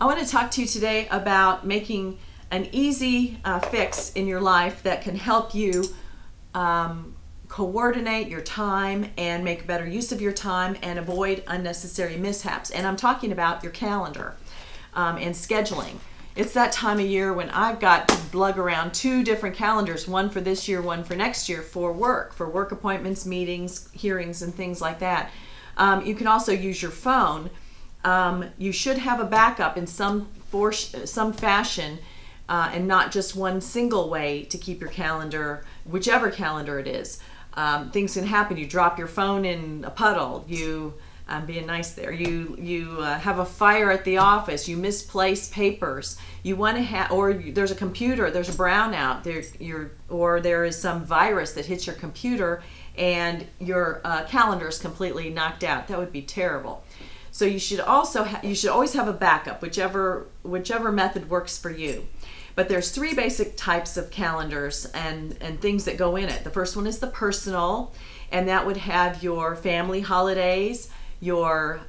I want to talk to you today about making an easy fix in your life that can help you coordinate your time and make better use of your time and avoid unnecessary mishaps. And I'm talking about your calendar and scheduling. It's that time of year when I've got to lug around 2 different calendars, one for this year, one for next year, for work appointments, meetings, hearings, and things like that. You can also use your phone. You should have a backup in some fashion and not just one single way to keep your calendar, whichever calendar it is. Things can happen. You drop your phone in a puddle. I'm being nice there. You have a fire at the office. You misplace papers. You want to have, or there's a computer. There's a brownout. Or there is some virus that hits your computer, and your calendar is completely knocked out. That would be terrible. So you should always have a backup, whichever method works for you. But there's 3 basic types of calendars and things that go in it. The first one is the personal, and that would have your family holidays, your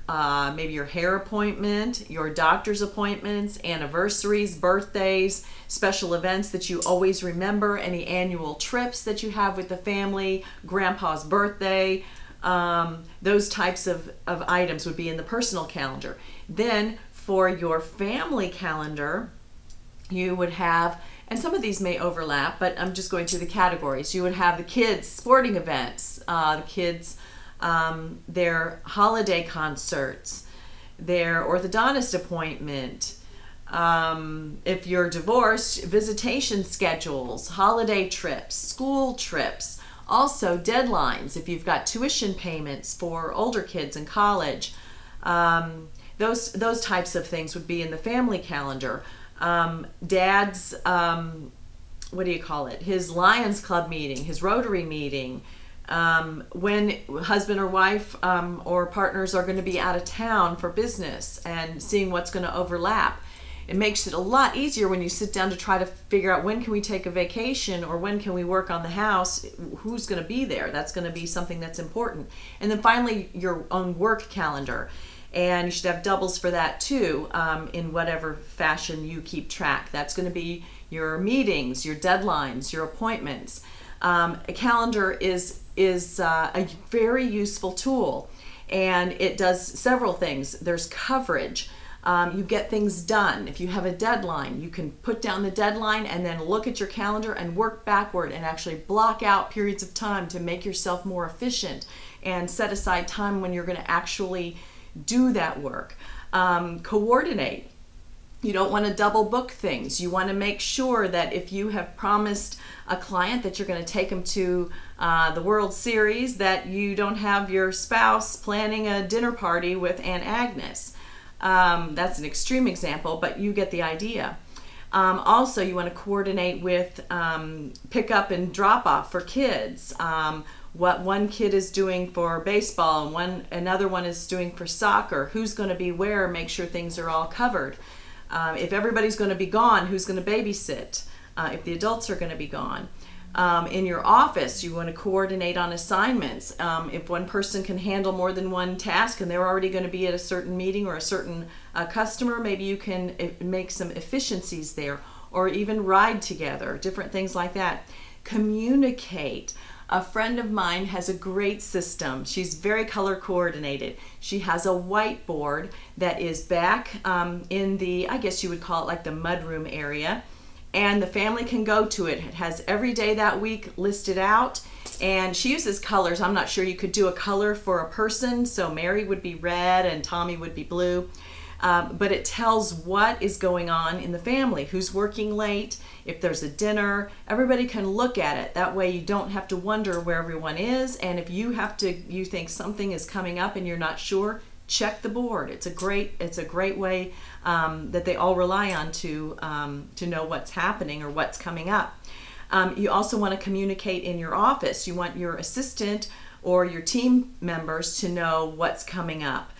maybe your hair appointment, your doctor's appointments, anniversaries, birthdays, special events that you always remember, any annual trips that you have with the family, grandpa's birthday. Those types of items would be in the personal calendar. Then for your family calendar, you would have, and some of these may overlap, but I'm just going through the categories. You would have the kids' sporting events, the kids' their holiday concerts, their orthodontist appointment. If you're divorced, visitation schedules, holiday trips, school trips. Also deadlines, if you've got tuition payments for older kids in college. Those types of things would be in the family calendar. Dad's, what do you call it? His Lions Club meeting, his Rotary meeting, when husband or wife or partners are going to be out of town for business and seeing what's going to overlap. It makes it a lot easier when you sit down to try to figure out when can we take a vacation or when can we work on the house, who's going to be there. That's going to be something that's important. And then finally, your own work calendar. And you should have doubles for that too, in whatever fashion you keep track. That's going to be your meetings, your deadlines, your appointments. A calendar is a very useful tool, and it does several things. There's coverage. You get things done. If you have a deadline, you can put down the deadline and then look at your calendar and work backward and actually block out periods of time to make yourself more efficient and set aside time when you're going to actually do that work. Coordinate. You don't want to double book things. You want to make sure that if you have promised a client that you're going to take them to the World Series, that you don't have your spouse planning a dinner party with Aunt Agnes. That's an extreme example, but you get the idea. Also, you want to coordinate with pickup and drop off for kids. What one kid is doing for baseball and another one is doing for soccer. Who's going to be where? Make sure things are all covered. If everybody's going to be gone, who's going to babysit? If the adults are going to be gone. In your office, you want to coordinate on assignments. If one person can handle more than one task and they're already going to be at a certain meeting or a certain customer, maybe you can make some efficiencies there, or even ride together, different things like that. Communicate. A friend of mine has a great system. She's very color coordinated. She has a whiteboard that is back in the, I guess you would call it like the mudroom area, and the family can go to it. It has every day that week listed out, and she uses colors. I'm not sure you could do a color for a person, so Mary would be red and Tommy would be blue. But it tells what is going on in the family, who's working late, if there's a dinner. Everybody can look at it. That way you don't have to wonder where everyone is, and if you think something is coming up and you're not sure, check the board. It's a great way that they all rely on to know what's happening or what's coming up. You also want to communicate in your office. You want your assistant or your team members to know what's coming up.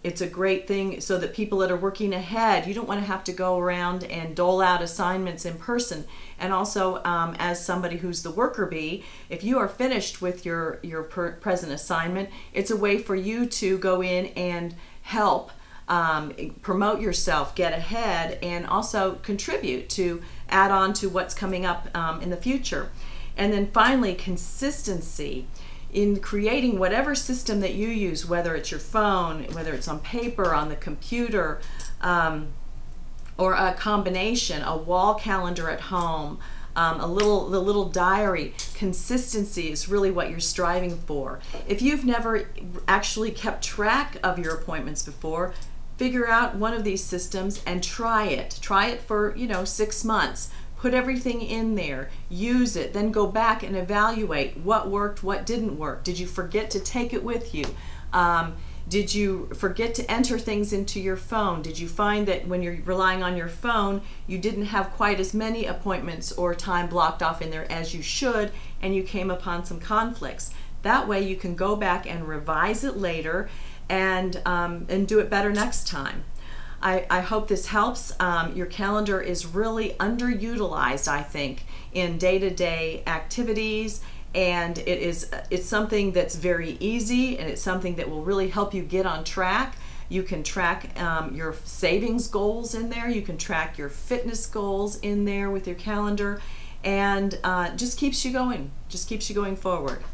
It's a great thing so that people that are working ahead, you don't want to have to go around and dole out assignments in person. And also, as somebody who's the worker bee, if you are finished with your present assignment, it's a way for you to go in and help promote yourself, get ahead, and also contribute to add on to what's coming up in the future. And then finally, consistency in creating whatever system that you use, whether it's your phone, whether it's on paper, on the computer, or a combination, a wall calendar at home, the little diary. Consistency is really what you're striving for. If you've never actually kept track of your appointments before, figure out one of these systems and try it. Try it for 6 months. Put everything in there, use it, then go back and evaluate what worked, what didn't work. Did you forget to take it with you? Did you forget to enter things into your phone? Did you find that when you're relying on your phone, you didn't have quite as many appointments or time blocked off in there as you should, and you came upon some conflicts? That way you can go back and revise it later and do it better next time. I hope this helps. Your calendar is really underutilized, I think, in day-to-day activities, and it's something that's very easy, and it's something that will really help you get on track. You can track your savings goals in there. You can track your fitness goals in there with your calendar, and just keeps you going forward.